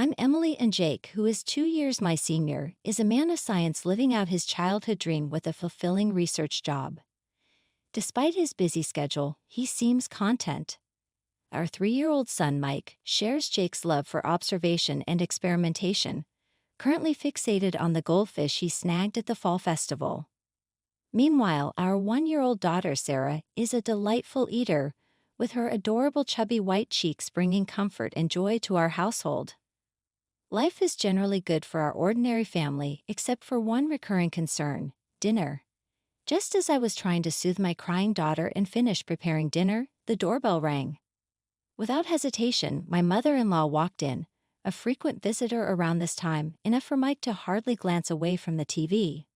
I'm Emily, and Jake, who is 2 years my senior, is a man of science living out his childhood dream with a fulfilling research job. Despite his busy schedule, he seems content. Our 3-year-old son, Mike, shares Jake's love for observation and experimentation, currently fixated on the goldfish he snagged at the fall festival. Meanwhile, our 1-year-old daughter, Sarah, is a delightful eater, with her adorable chubby white cheeks bringing comfort and joy to our household. Life is generally good for our ordinary family, except for one recurring concern: dinner. Just as I was trying to soothe my crying daughter and finish preparing dinner, the doorbell rang. Without hesitation, my mother-in-law walked in, a frequent visitor around this time, enough for Mike to hardly glance away from the TV.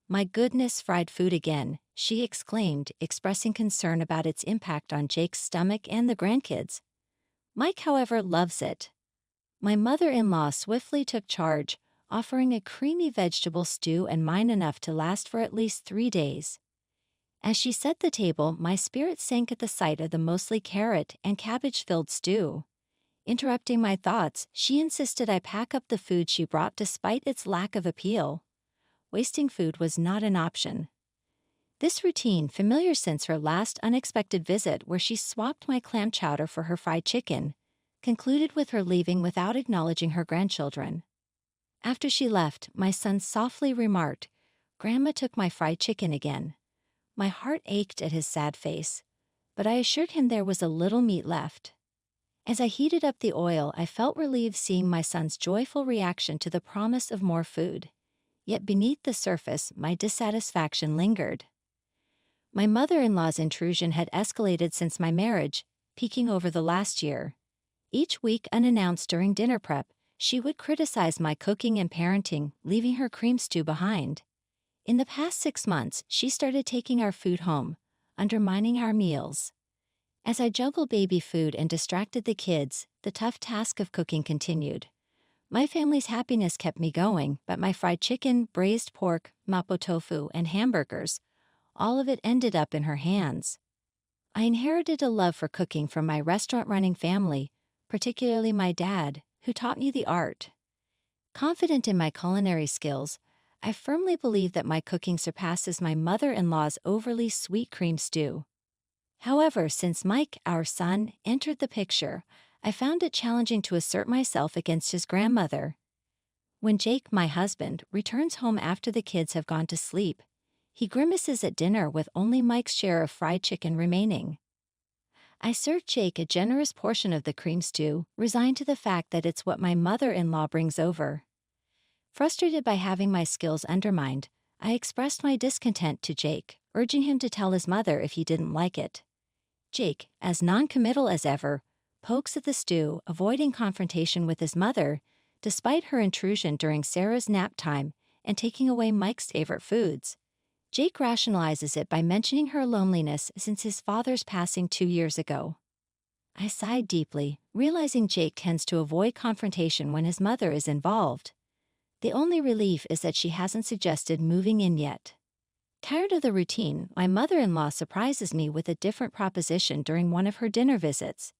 "My goodness, fried food again," she exclaimed, expressing concern about its impact on Jake's stomach and the grandkids. Mike, however, loves it. My mother-in-law swiftly took charge, offering a creamy vegetable stew and mine enough to last for at least 3 days. As she set the table, my spirit sank at the sight of the mostly carrot and cabbage-filled stew. Interrupting my thoughts, she insisted I pack up the food she brought despite its lack of appeal. Wasting food was not an option. This routine, familiar since her last unexpected visit where she swapped my clam chowder for her fried chicken, concluded with her leaving without acknowledging her grandchildren. After she left, my son softly remarked, "Grandma took my fried chicken again." My heart ached at his sad face, but I assured him there was a little meat left. As I heated up the oil, I felt relieved seeing my son's joyful reaction to the promise of more food. Yet beneath the surface, my dissatisfaction lingered. My mother-in-law's intrusion had escalated since my marriage, peaking over the last year. Each week, unannounced during dinner prep, she would criticize my cooking and parenting, leaving her cream stew behind. In the past 6 months, she started taking our food home, undermining our meals. As I juggled baby food and distracted the kids, the tough task of cooking continued. My family's happiness kept me going, but my fried chicken, braised pork, mapo tofu, and hamburgers, all of it ended up in her hands. I inherited a love for cooking from my restaurant-running family, particularly my dad, who taught me the art. Confident in my culinary skills, I firmly believe that my cooking surpasses my mother-in-law's overly sweet cream stew. However, since Mike, our son, entered the picture, I found it challenging to assert myself against his grandmother. When Jake, my husband, returns home after the kids have gone to sleep, he grimaces at dinner with only Mike's share of fried chicken remaining. I served Jake a generous portion of the cream stew, resigned to the fact that it's what my mother-in-law brings over. Frustrated by having my skills undermined, I expressed my discontent to Jake, urging him to tell his mother if he didn't like it. Jake, as non-committal as ever, pokes at the stew, avoiding confrontation with his mother, despite her intrusion during Sarah's nap time and taking away Mike's favorite foods. Jake rationalizes it by mentioning her loneliness since his father's passing 2 years ago. I sighed deeply, realizing Jake tends to avoid confrontation when his mother is involved. The only relief is that she hasn't suggested moving in yet. Tired of the routine, my mother-in-law surprises me with a different proposition during one of her dinner visits.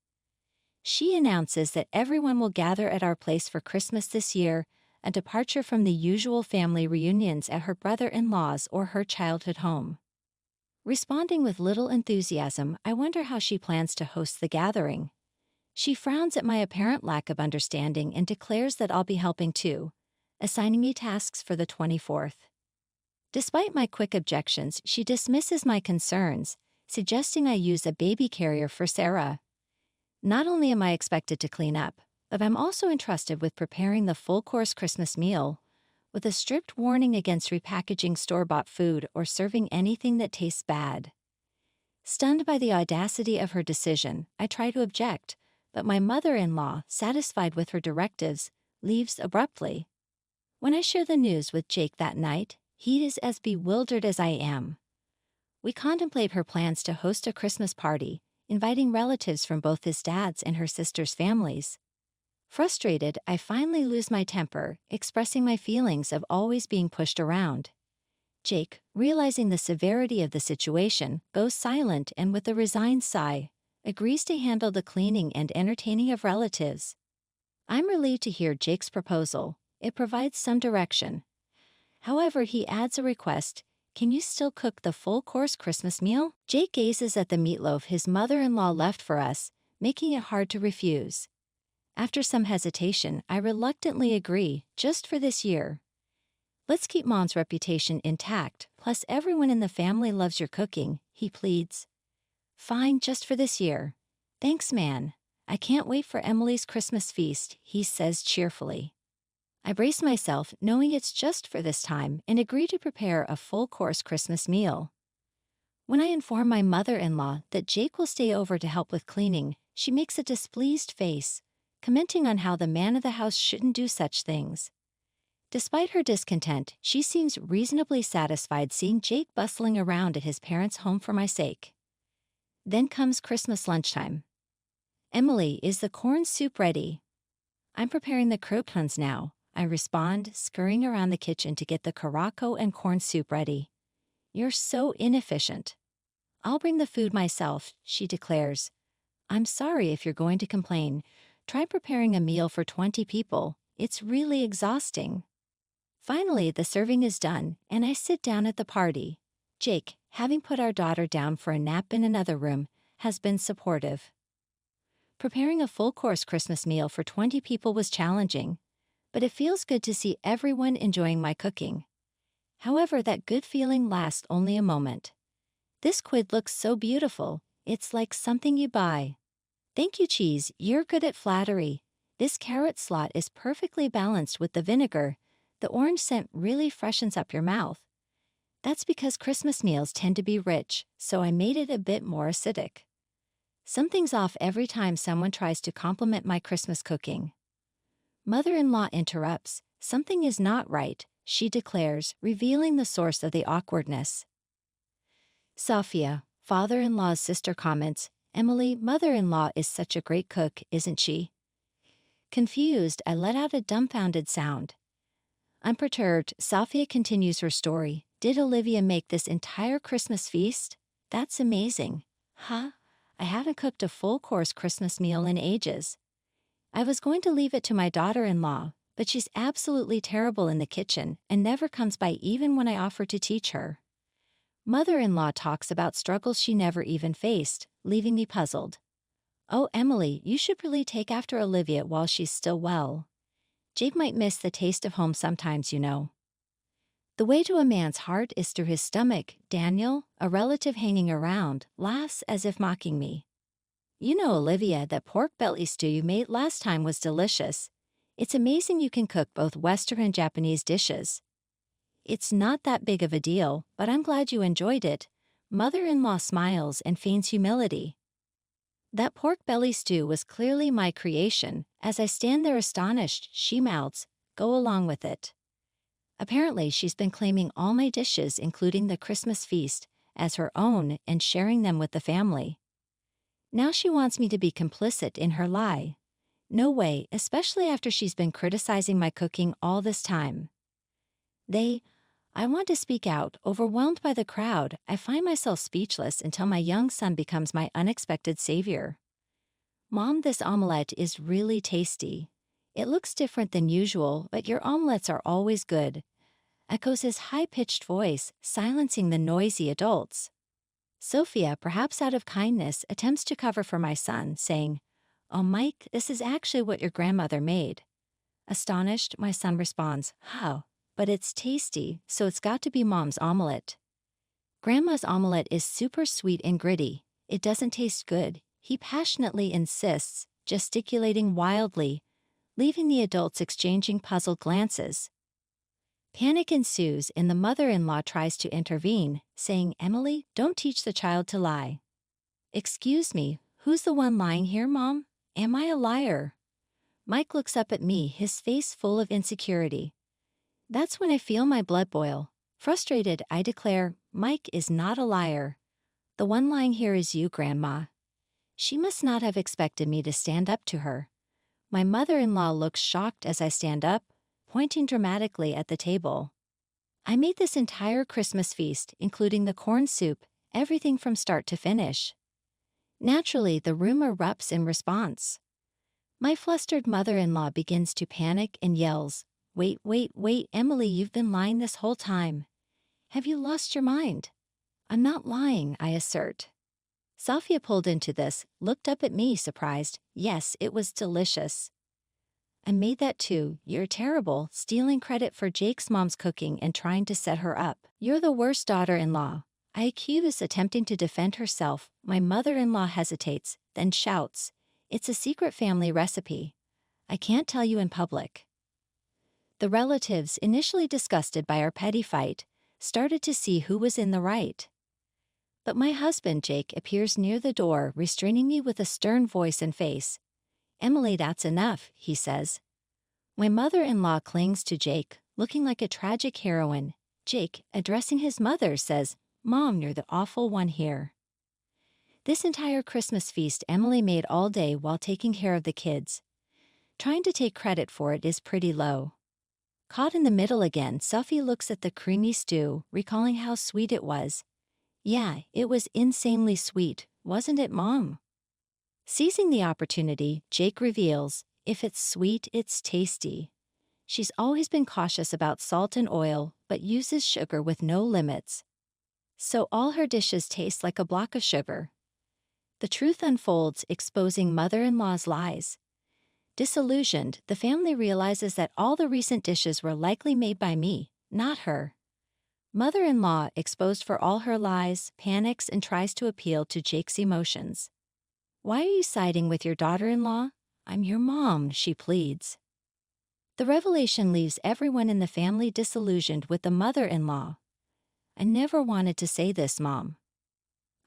She announces that everyone will gather at our place for Christmas this year, a departure from the usual family reunions at her brother-in-law's or her childhood home. Responding with little enthusiasm, I wonder how she plans to host the gathering. She frowns at my apparent lack of understanding and declares that I'll be helping too, assigning me tasks for the 24th. Despite my quick objections, she dismisses my concerns, suggesting I use a baby carrier for Sarah. Not only am I expected to clean up, but I'm also entrusted with preparing the full-course Christmas meal, with a strict warning against repackaging store-bought food or serving anything that tastes bad. Stunned by the audacity of her decision, I try to object, but my mother-in-law, satisfied with her directives, leaves abruptly. When I share the news with Jake that night, he is as bewildered as I am. We contemplate her plans to host a Christmas party, inviting relatives from both his dad's and her sister's families. Frustrated, I finally lose my temper, expressing my feelings of always being pushed around. Jake, realizing the severity of the situation, goes silent and with a resigned sigh, agrees to handle the cleaning and entertaining of relatives. I'm relieved to hear Jake's proposal. It provides some direction. However, he adds a request. Can you still cook the full-course Christmas meal? Jake gazes at the meatloaf his mother-in-law left for us, making it hard to refuse. After some hesitation, I reluctantly agree, just for this year. Let's keep Mom's reputation intact, plus everyone in the family loves your cooking, he pleads. Fine, just for this year. Thanks, man. I can't wait for Emily's Christmas feast, he says cheerfully. I brace myself, knowing it's just for this time, and agree to prepare a full-course Christmas meal. When I inform my mother-in-law that Jake will stay over to help with cleaning, she makes a displeased face, commenting on how the man of the house shouldn't do such things. Despite her discontent, she seems reasonably satisfied seeing Jake bustling around at his parents' home for my sake. Then comes Christmas lunchtime. Emily, is the corn soup ready? I'm preparing the croutons now, I respond, scurrying around the kitchen to get the caraco and corn soup ready. You're so inefficient. I'll bring the food myself, she declares. I'm sorry if you're going to complain. Try preparing a meal for 20 people. It's really exhausting. Finally, the serving is done, and I sit down at the party. Jake, having put our daughter down for a nap in another room, has been supportive. Preparing a full-course Christmas meal for 20 people was challenging, but it feels good to see everyone enjoying my cooking. However, that good feeling lasts only a moment. This quid looks so beautiful, it's like something you buy. Thank you, cheese, you're good at flattery. This carrot slot is perfectly balanced with the vinegar. The orange scent really freshens up your mouth. That's because Christmas meals tend to be rich, so I made it a bit more acidic. Something's off every time someone tries to compliment my Christmas cooking. Mother-in-law interrupts. Something is not right, she declares, revealing the source of the awkwardness. Sophia, father-in-law's sister, comments, Emily, mother-in-law is such a great cook, isn't she? Confused, I let out a dumbfounded sound. Unperturbed, Sophia continues her story. Did Olivia make this entire Christmas feast? That's amazing. Huh? I haven't cooked a full-course Christmas meal in ages. I was going to leave it to my daughter-in-law, but she's absolutely terrible in the kitchen and never comes by even when I offer to teach her. Mother-in-law talks about struggles she never even faced, leaving me puzzled. Oh, Emily, you should really take after Olivia while she's still well. Jake might miss the taste of home sometimes, you know. The way to a man's heart is through his stomach, Daniel, a relative hanging around, laughs as if mocking me. You know, Olivia, that pork belly stew you made last time was delicious. It's amazing you can cook both Western and Japanese dishes. It's not that big of a deal, but I'm glad you enjoyed it. Mother-in-law smiles and feigns humility. That pork belly stew was clearly my creation. As I stand there astonished, she mouths, go along with it. Apparently, she's been claiming all my dishes, including the Christmas feast, as her own and sharing them with the family. Now she wants me to be complicit in her lie. No way, especially after she's been criticizing my cooking all this time. I want to speak out, overwhelmed by the crowd. I find myself speechless until my young son becomes my unexpected savior. Mom, this omelette is really tasty. It looks different than usual, but your omelettes are always good, echoes his high-pitched voice, silencing the noisy adults. Sophia, perhaps out of kindness, attempts to cover for my son, saying, Oh, Mike, this is actually what your grandmother made. Astonished, my son responds, How? But it's tasty, so it's got to be Mom's omelette. Grandma's omelette is super sweet and gritty. It doesn't taste good, he passionately insists, gesticulating wildly, leaving the adults exchanging puzzled glances. Panic ensues and the mother-in-law tries to intervene, saying, Emily, don't teach the child to lie. Excuse me, who's the one lying here, Mom? Am I a liar? Mike looks up at me, his face full of insecurity. That's when I feel my blood boil. Frustrated, I declare, Mike is not a liar. The one lying here is you, Grandma. She must not have expected me to stand up to her. My mother-in-law looks shocked as I stand up, pointing dramatically at the table. I made this entire Christmas feast, including the corn soup, everything from start to finish. Naturally, the room erupts in response. My flustered mother-in-law begins to panic and yells, "Wait, wait, wait, Emily, you've been lying this whole time. Have you lost your mind?" "I'm not lying," I assert. Safia pulled into this, looked up at me surprised. "Yes, it was delicious." "I made that too. You're terrible, stealing credit for Jake's mom's cooking and trying to set her up. You're the worst daughter-in-law." I accuse, attempting to defend herself. My mother-in-law hesitates, then shouts, "It's a secret family recipe. I can't tell you in public." The relatives, initially disgusted by our petty fight, started to see who was in the right. But my husband, Jake, appears near the door, restraining me with a stern voice and face. "Emily, that's enough," he says. My mother-in-law clings to Jake, looking like a tragic heroine. Jake, addressing his mother, says, "Mom, you're the awful one here." This entire Christmas feast Emily made all day while taking care of the kids. Trying to take credit for it is pretty low. Caught in the middle again, Sophie looks at the creamy stew, recalling how sweet it was. "Yeah, it was insanely sweet, wasn't it, Mom?" Seizing the opportunity, Jake reveals, "If it's sweet, it's tasty." She's always been cautious about salt and oil, but uses sugar with no limits. So all her dishes taste like a block of sugar. The truth unfolds, exposing mother-in-law's lies. Disillusioned, the family realizes that all the recent dishes were likely made by me, not her. Mother-in-law, exposed for all her lies, panics and tries to appeal to Jake's emotions. "Why are you siding with your daughter-in-law? I'm your mom," she pleads. The revelation leaves everyone in the family disillusioned with the mother-in-law. "I never wanted to say this, Mom.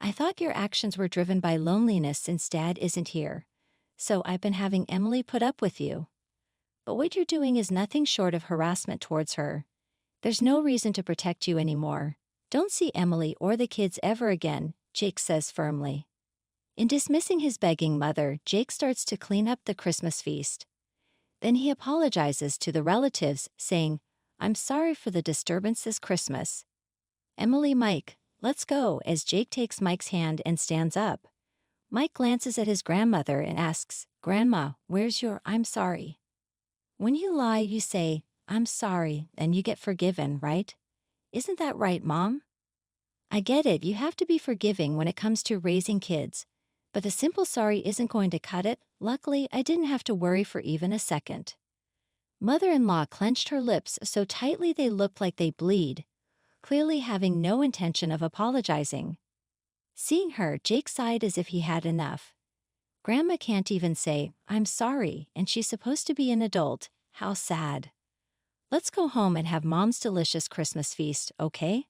I thought your actions were driven by loneliness since Dad isn't here, so I've been having Emily put up with you. But what you're doing is nothing short of harassment towards her. There's no reason to protect you anymore. Don't see Emily or the kids ever again," Jake says firmly. In dismissing his begging mother, Jake starts to clean up the Christmas feast. Then he apologizes to the relatives, saying, "I'm sorry for the disturbance this Christmas. Emily, Mike, let's go," as Jake takes Mike's hand and stands up. Mike glances at his grandmother and asks, "Grandma, where's your 'I'm sorry'?" When you lie, you say, "I'm sorry," and you get forgiven, right? Isn't that right, Mom? I get it, you have to be forgiving when it comes to raising kids. But a simple sorry isn't going to cut it. Luckily, I didn't have to worry for even a second. Mother-in-law clenched her lips so tightly they looked like they bleed, clearly having no intention of apologizing. Seeing her, Jake sighed as if he had enough. Grandma can't even say, "I'm sorry," and she's supposed to be an adult. How sad. "Let's go home and have Mom's delicious Christmas feast, okay?"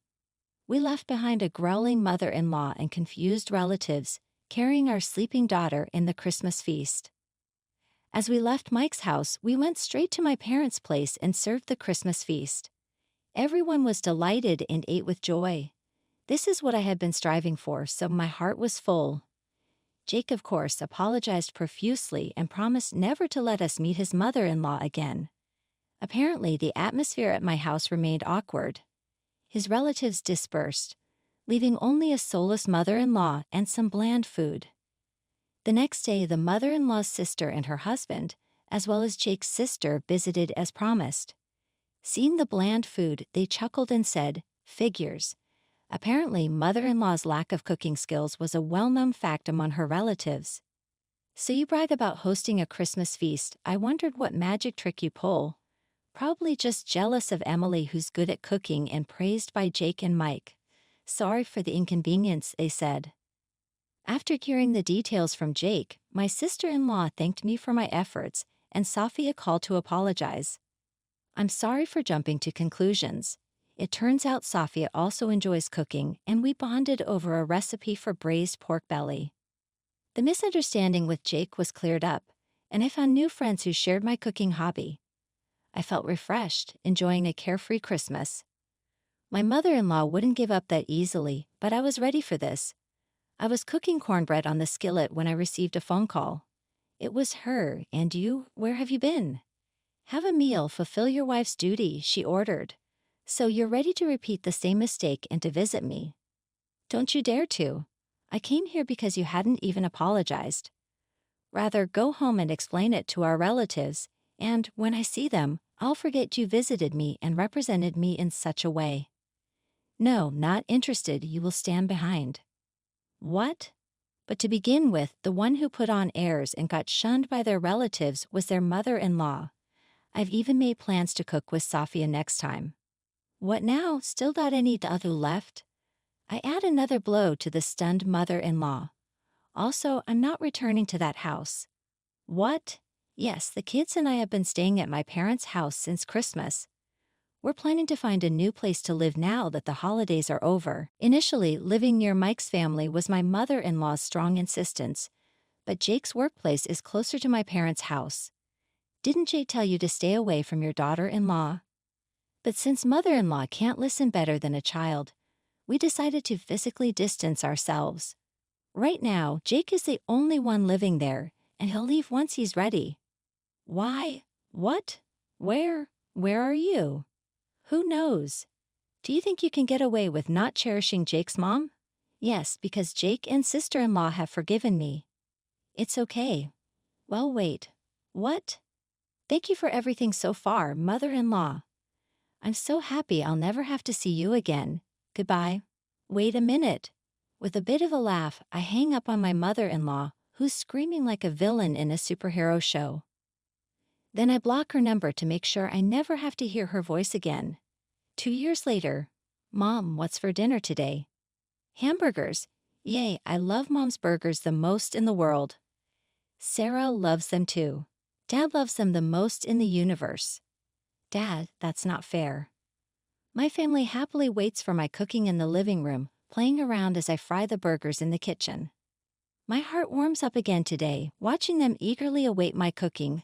We left behind a growling mother-in-law and confused relatives, carrying our sleeping daughter in the Christmas feast. As we left Mike's house, we went straight to my parents' place and served the Christmas feast. Everyone was delighted and ate with joy. This is what I had been striving for, so my heart was full. Jake, of course, apologized profusely and promised never to let us meet his mother-in-law again. Apparently, the atmosphere at my house remained awkward. His relatives dispersed, leaving only a soulless mother-in-law and some bland food. The next day, the mother-in-law's sister and her husband, as well as Jake's sister, visited as promised. Seeing the bland food, they chuckled and said, "Figures." Apparently, mother-in-law's lack of cooking skills was a well-known fact among her relatives. "So you brag about hosting a Christmas feast. I wondered what magic trick you pull." Probably just jealous of Emily, who's good at cooking and praised by Jake and Mike. "Sorry for the inconvenience," they said. After hearing the details from Jake, my sister-in-law thanked me for my efforts, and Safia called to apologize. "I'm sorry for jumping to conclusions. It turns out Safia also enjoys cooking, and we bonded over a recipe for braised pork belly." The misunderstanding with Jake was cleared up, and I found new friends who shared my cooking hobby. I felt refreshed, enjoying a carefree Christmas. My mother-in-law wouldn't give up that easily, but I was ready for this. I was cooking cornbread on the skillet when I received a phone call. It was her. "And you, where have you been?" "Have a meal, fulfill your wife's duty," she ordered. "So you're ready to repeat the same mistake and to visit me?" "Don't you dare to. I came here because you hadn't even apologized." Rather, go home and explain it to our relatives, and when I see them, I'll forget you visited me and represented me in such a way. No, not interested, you will stand behind. What? But to begin with, the one who put on airs and got shunned by their relatives was their mother-in-law. I've even made plans to cook with Safia next time. What now? Still got any other left? I add another blow to the stunned mother-in-law. Also, I'm not returning to that house. What? Yes, the kids and I have been staying at my parents' house since Christmas. We're planning to find a new place to live now that the holidays are over. Initially, living near Mike's family was my mother-in-law's strong insistence, but Jake's workplace is closer to my parents' house. Didn't Jake tell you to stay away from your daughter-in-law? But since mother-in-law can't listen better than a child, we decided to physically distance ourselves. Right now, Jake is the only one living there, and he'll leave once he's ready. Why? What? Where? Where are you? Who knows? Do you think you can get away with not cherishing Jake's mom? Yes, because Jake and sister-in-law have forgiven me. It's okay. Well, wait. What? Thank you for everything so far, mother-in-law. I'm so happy I'll never have to see you again. Goodbye. Wait a minute. With a bit of a laugh, I hang up on my mother-in-law, who's screaming like a villain in a superhero show. Then I block her number to make sure I never have to hear her voice again. 2 years later. Mom, what's for dinner today? Hamburgers. Yay, I love Mom's burgers the most in the world. Sarah loves them too. Dad loves them the most in the universe. Dad, that's not fair. My family happily waits for my cooking in the living room, playing around as I fry the burgers in the kitchen. My heart warms up again today, watching them eagerly await my cooking.